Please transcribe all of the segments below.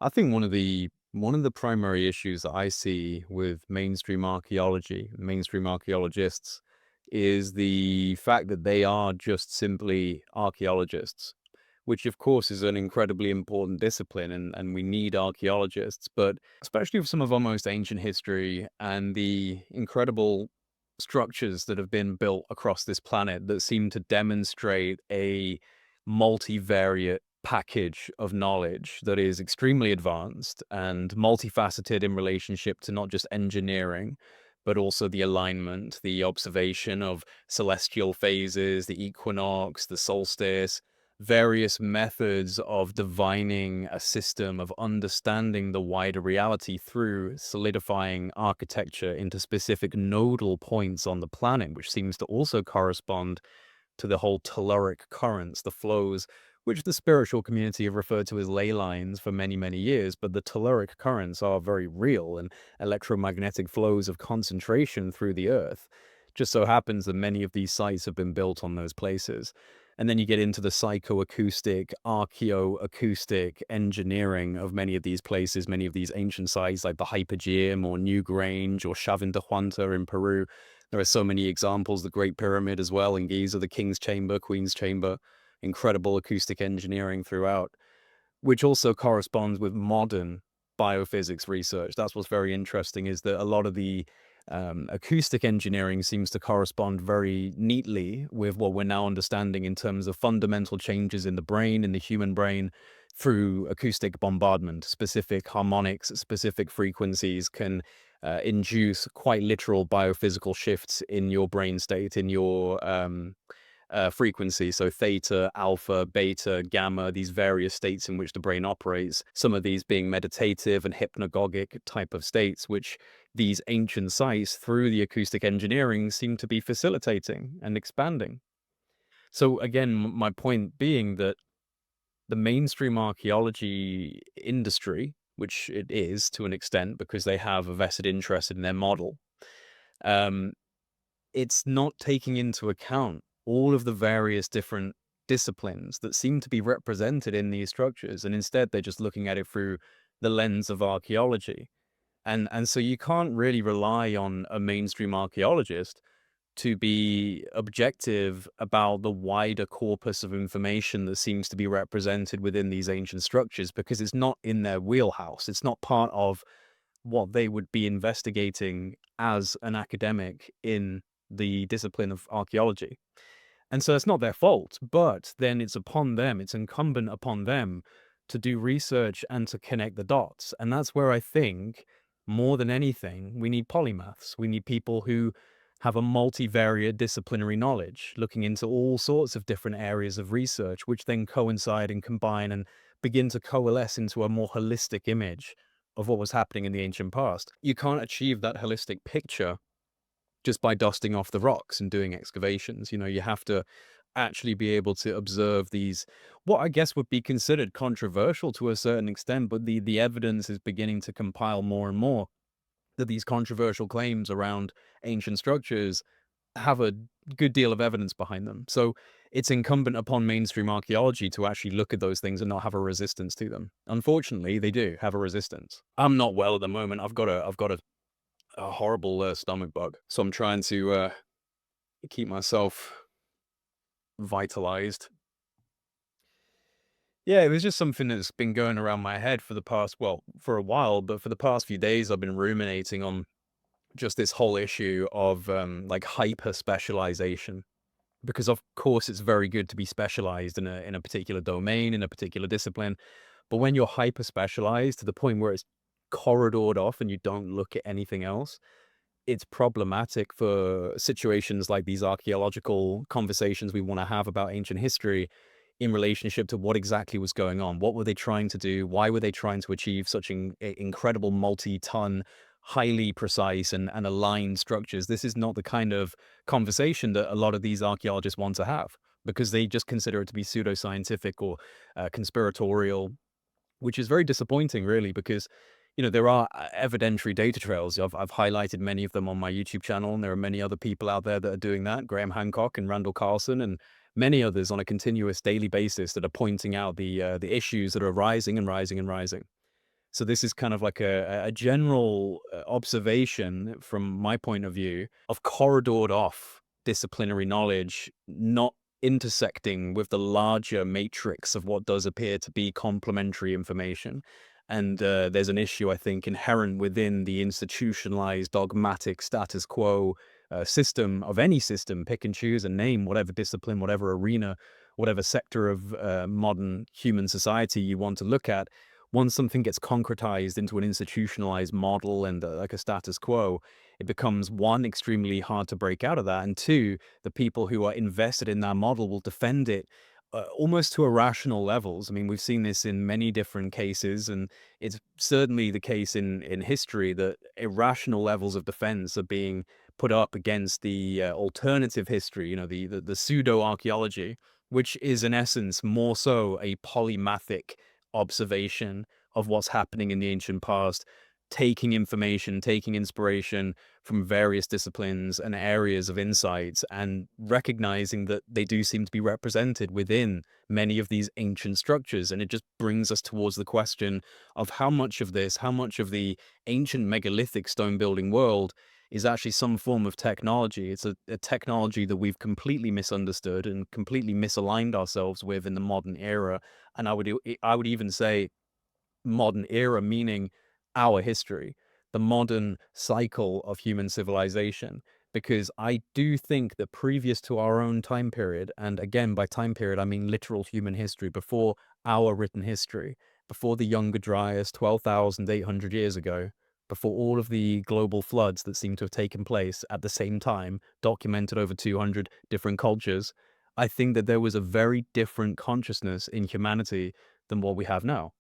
I think one of the primary issues that I see with mainstream archaeology, mainstream archaeologists, is the fact that they are just simply archaeologists, which of course is an incredibly important discipline, and we need archaeologists, but especially with some of our most ancient history and the incredible structures that have been built across this planet that seem to demonstrate a multivariate package of knowledge that is extremely advanced and multifaceted in relationship to not just engineering, but also the alignment, the observation of celestial phases, the equinox, the solstice, various methods of divining a system, of understanding the wider reality through solidifying architecture into specific nodal points on the planet, which seems to also correspond to the whole telluric currents, the flows, which the spiritual community have referred to as ley lines for many, many years. But the telluric currents are very real and electromagnetic flows of concentration through the earth. Just so happens that many of these sites have been built on those places. And then you get into the psychoacoustic, archaeoacoustic engineering of many of these places, many of these ancient sites like the Hypogeum or New Grange or Chavín de Huanta in Peru. There are so many examples, the Great Pyramid as well in Giza, the King's Chamber, Queen's Chamber, incredible acoustic engineering throughout, which also corresponds with modern biophysics research. That's what's very interesting is that a lot of the acoustic engineering seems to correspond very neatly with what we're now understanding in terms of fundamental changes in the brain, in the human brain, through acoustic bombardment. Specific harmonics, specific frequencies can induce quite literal biophysical shifts in your brain state, in your frequency. So theta, alpha, beta, gamma, these various states in which the brain operates, some of these being meditative and hypnagogic type of states, which these ancient sites through the acoustic engineering seem to be facilitating and expanding. So again, my point being that the mainstream archaeology industry, which it is to an extent because they have a vested interest in their model, um, it's not taking into account all of the various different disciplines that seem to be represented in these structures, and instead they're just looking at it through the lens of archaeology. And so you can't really rely on a mainstream archaeologist to be objective about the wider corpus of information that seems to be represented within these ancient structures because it's not in their wheelhouse. It's not part of what they would be investigating as an academic in the discipline of archaeology. And so it's not their fault, but then it's upon them, it's incumbent upon them to do research and to connect the dots. And that's where I think, more than anything, we need polymaths. We need people who have a multivariate disciplinary knowledge, looking into all sorts of different areas of research, which then coincide and combine and begin to coalesce into a more holistic image of what was happening in the ancient past. You can't achieve that holistic picture just by dusting off the rocks and doing excavations. You have to actually be able to observe these, what I guess would be considered controversial to a certain extent, but the evidence is beginning to compile more and more that these controversial claims around ancient structures have a good deal of evidence behind them. So it's incumbent upon mainstream archaeology to actually look at those things and not have a resistance to them. Unfortunately, they do have a resistance. I'm not well at the moment. I've got a horrible stomach bug, so I'm trying to keep myself vitalized. Yeah, it was just something that's been going around my head for the past, well, for a while, but for the past few days, I've been ruminating on just this whole issue of like hyper specialization. Because of course it's very good to be specialized in a particular domain, in a particular discipline, but when you're hyper specialized to the point where it's corridored off and you don't look at anything else, it's problematic for situations like these archaeological conversations we want to have about ancient history in relationship to what exactly was going on. What were they trying to do? Why were they trying to achieve such incredible multi-ton, highly precise and aligned structures? This is not the kind of conversation that a lot of these archaeologists want to have because they just consider it to be pseudoscientific or conspiratorial, which is very disappointing, really, because there are evidentiary data trails. I've highlighted many of them on my YouTube channel, and there are many other people out there that are doing that. Graham Hancock and Randall Carlson, and many others on a continuous daily basis that are pointing out the issues that are rising and rising and rising. So this is kind of like a general observation from my point of view of corridored off disciplinary knowledge not intersecting with the larger matrix of what does appear to be complementary information. And there's an issue, I think, inherent within the institutionalized dogmatic status quo system of any system, pick and choose and name whatever discipline, whatever arena, whatever sector of modern human society you want to look at. Once something gets concretized into an institutionalized model and like a status quo, it becomes one, extremely hard to break out of that, and two, the people who are invested in that model will defend it almost to irrational levels. I mean, we've seen this in many different cases, and it's certainly the case in history that irrational levels of defense are being put up against the alternative history, the pseudo archaeology, which is in essence more so a polymathic observation of what's happening in the ancient past, taking information, taking inspiration from various disciplines and areas of insights, and recognizing that they do seem to be represented within many of these ancient structures. And it just brings us towards the question of how much of this, how much of the ancient megalithic stone building world is actually some form of technology. It's a technology that we've completely misunderstood and completely misaligned ourselves with in the modern era. And I would even say modern era, meaning our history, the modern cycle of human civilization. Because I do think that previous to our own time period, and again, by time period, I mean literal human history, before our written history, before the Younger Dryas 12,800 years ago, before all of the global floods that seem to have taken place at the same time, documented over 200 different cultures, I think that there was a very different consciousness in humanity than what we have now.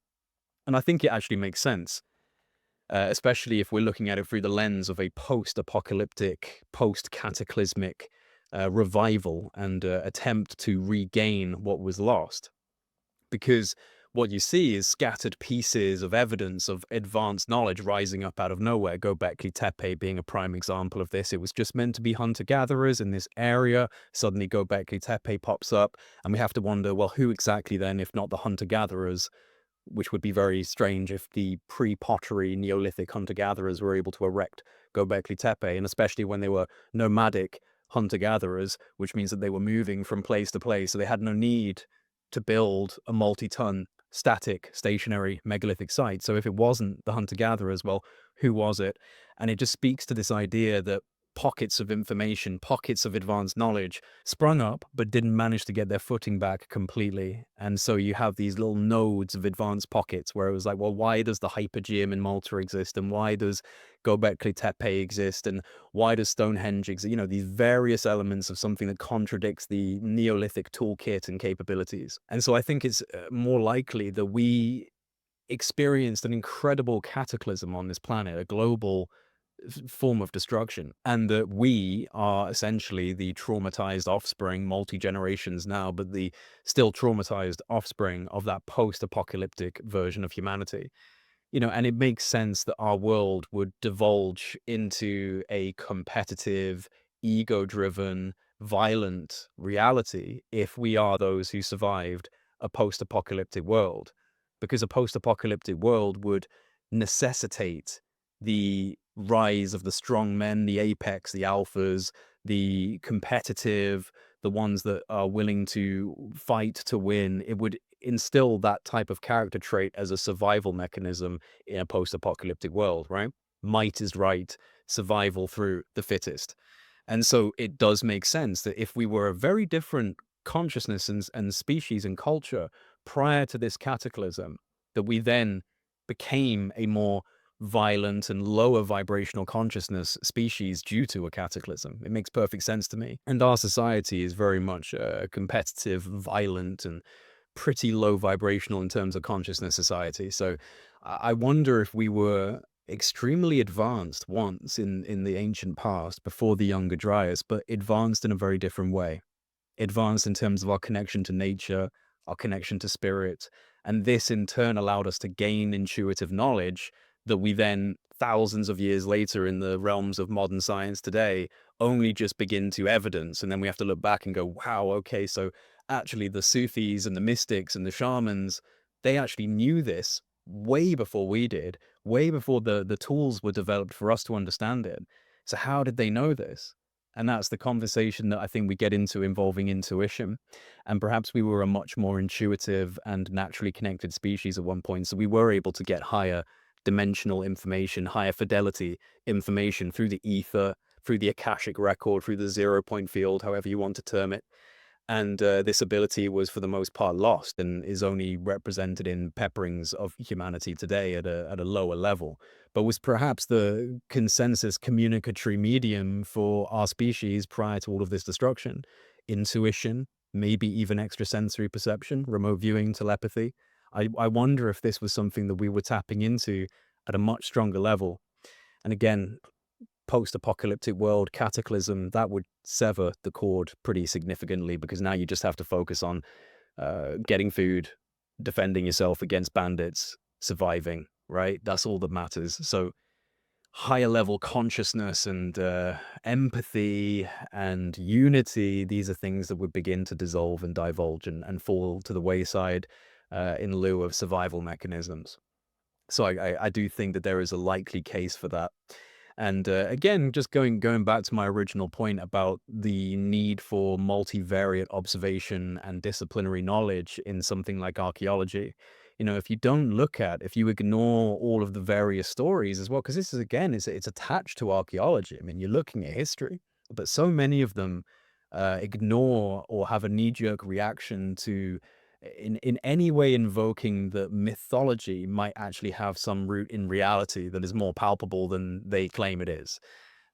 And I think it actually makes sense, especially if we're looking at it through the lens of a post-apocalyptic, post-cataclysmic revival and attempt to regain what was lost. Because what you see is scattered pieces of evidence of advanced knowledge rising up out of nowhere. Göbekli Tepe being a prime example of this. It was just meant to be hunter-gatherers in this area. Suddenly Göbekli Tepe pops up, and we have to wonder, well, who exactly then, if not the hunter-gatherers, which would be very strange if the pre-pottery Neolithic hunter-gatherers were able to erect Göbekli Tepe, and especially when they were nomadic hunter-gatherers, which means that they were moving from place to place, so they had no need to build a multi-ton static stationary megalithic site. So if it wasn't the hunter-gatherers, well, who was it? And it just speaks to this idea that pockets of information, pockets of advanced knowledge sprung up, but didn't manage to get their footing back completely. And so you have these little nodes of advanced pockets where it was like, well, why does the Hypergeum in Malta exist? And why does Göbekli Tepe exist? And why does Stonehenge exist? These various elements of something that contradicts the Neolithic toolkit and capabilities. And so I think it's more likely that we experienced an incredible cataclysm on this planet, a global form of destruction, and that we are essentially the traumatized offspring, multi generations now, but the still traumatized offspring of that post-apocalyptic version of humanity. And it makes sense that our world would divulge into a competitive, ego-driven, violent reality if we are those who survived a post-apocalyptic world. Because a post-apocalyptic world would necessitate the rise of the strong men, the apex, the alphas, the competitive, the ones that are willing to fight to win. It would instill that type of character trait as a survival mechanism in a post-apocalyptic world, right? Might is right, survival through the fittest. And so it does make sense that if we were a very different consciousness and species and culture prior to this cataclysm, that we then became a more violent and lower vibrational consciousness species due to a cataclysm. It makes perfect sense to me. And our society is very much competitive, violent, and pretty low vibrational in terms of consciousness society. So I wonder if we were extremely advanced once in the ancient past before the Younger Dryas, but advanced in a very different way. Advanced in terms of our connection to nature, our connection to spirit, and this in turn allowed us to gain intuitive knowledge that we then, thousands of years later in the realms of modern science today, only just begin to evidence. And then we have to look back and go, wow, okay, so actually the Sufis and the mystics and the shamans, they actually knew this way before we did, way before the tools were developed for us to understand it. So how did they know this? And that's the conversation that I think we get into involving intuition. And perhaps we were a much more intuitive and naturally connected species at one point. So we were able to get higher dimensional information, higher fidelity information through the ether, through the Akashic record, through the 0 point field, however you want to term it. And this ability was for the most part lost and is only represented in pepperings of humanity today at a lower level, but was perhaps the consensus communicatory medium for our species prior to all of this destruction. Intuition, maybe even extrasensory perception, remote viewing, telepathy. I wonder if this was something that we were tapping into at a much stronger level. And again, post-apocalyptic world, cataclysm, that would sever the cord pretty significantly, because now you just have to focus on getting food, defending yourself against bandits, surviving, right? That's all that matters. So higher level consciousness and empathy and unity, these are things that would begin to dissolve and divulge and fall to the wayside in lieu of survival mechanisms. So I do think that there is a likely case for that. And again, just going back to my original point about the need for multivariate observation and disciplinary knowledge in something like archaeology. You know, if you ignore all of the various stories as well, because this is again, it's attached to archaeology. I mean, you're looking at history, but so many of them ignore or have a knee-jerk reaction to in any way invoking that mythology might actually have some root in reality that is more palpable than they claim it is.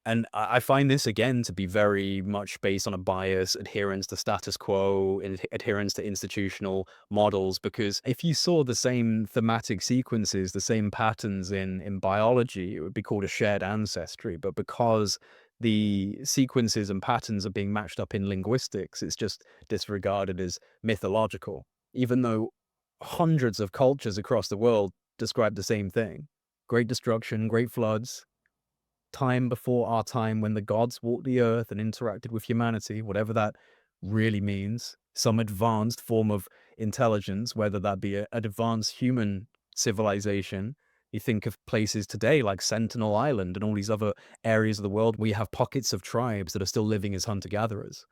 And I find this again to be very much based on a bias, adherence to status quo, adherence to institutional models. Because if you saw the same thematic sequences, the same patterns in biology, it would be called a shared ancestry. But because the sequences and patterns are being matched up in linguistics, it's just disregarded as mythological, even though hundreds of cultures across the world describe the same thing: great destruction, great floods, time before our time when the gods walked the earth and interacted with humanity, whatever that really means, some advanced form of intelligence, whether that be an advanced human civilization. You think of places today like Sentinel Island and all these other areas of the world, we have pockets of tribes that are still living as hunter-gatherers,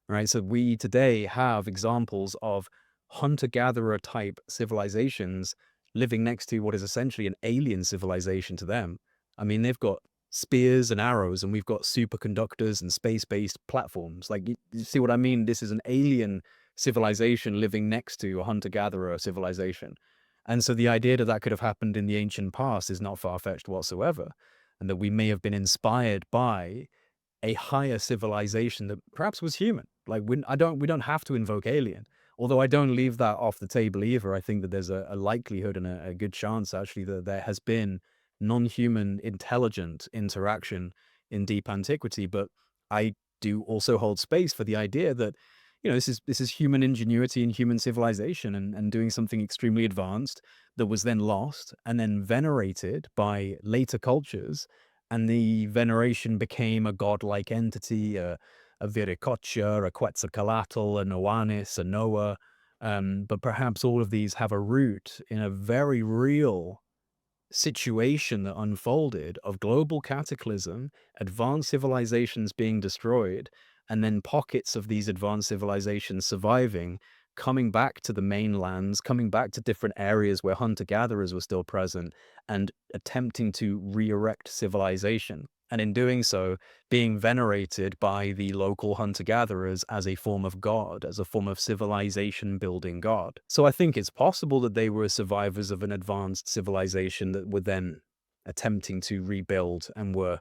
right? So we today have examples of hunter-gatherer type civilizations living next to what is essentially an alien civilization to them. I mean, they've got spears and arrows, and we've got superconductors and space-based platforms. Like, you see what I mean? This is an alien civilization living next to a hunter-gatherer civilization. And so the idea that that could have happened in the ancient past is not far-fetched whatsoever, and that we may have been inspired by a higher civilization that perhaps was human. Like, we don't have to invoke alien. Although I don't leave that off the table either. I think that there's a likelihood and a good chance actually that there has been non-human intelligent interaction in deep antiquity. But I do also hold space for the idea that, you know, this is human ingenuity and human civilization and doing something extremely advanced that was then lost and then venerated by later cultures, and the veneration became a godlike entity, a Viracocha, a Quetzalcoatl, a Noanis, a Noah. But perhaps all of these have a root in a very real situation that unfolded of global cataclysm, advanced civilizations being destroyed, and then pockets of these advanced civilizations surviving, coming back to the mainlands, coming back to different areas where hunter-gatherers were still present, and attempting to re-erect civilization. And in doing so, being venerated by the local hunter-gatherers as a form of god, as a form of civilization-building god. So I think it's possible that they were survivors of an advanced civilization that were then attempting to rebuild and were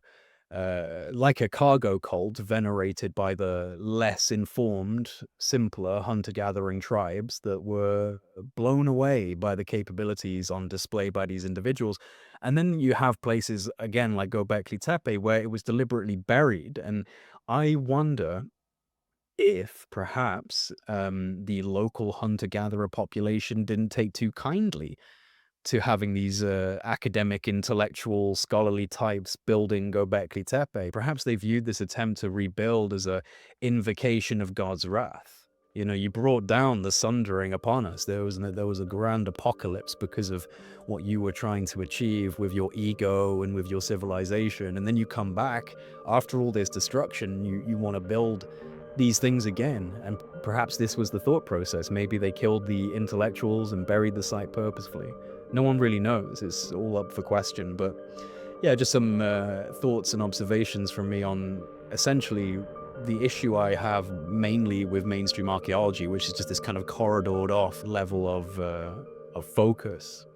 like a cargo cult, venerated by the less informed, simpler hunter-gathering tribes that were blown away by the capabilities on display by these individuals. And then you have places, again, like Göbekli Tepe, where it was deliberately buried. And I wonder if perhaps the local hunter-gatherer population didn't take too kindly to having these academic, intellectual, scholarly types building Göbekli Tepe. Perhaps they viewed this attempt to rebuild as a invocation of God's wrath. You know, you brought down the sundering upon us. There was a grand apocalypse because of what you were trying to achieve with your ego and with your civilization. And then you come back after all this destruction, you want to build these things again. And perhaps this was the thought process. Maybe they killed the intellectuals and buried the site purposefully. No one really knows. It's all up for question. But yeah, just some thoughts and observations from me on essentially the issue I have mainly with mainstream archaeology, which is just this kind of corridored off level of focus.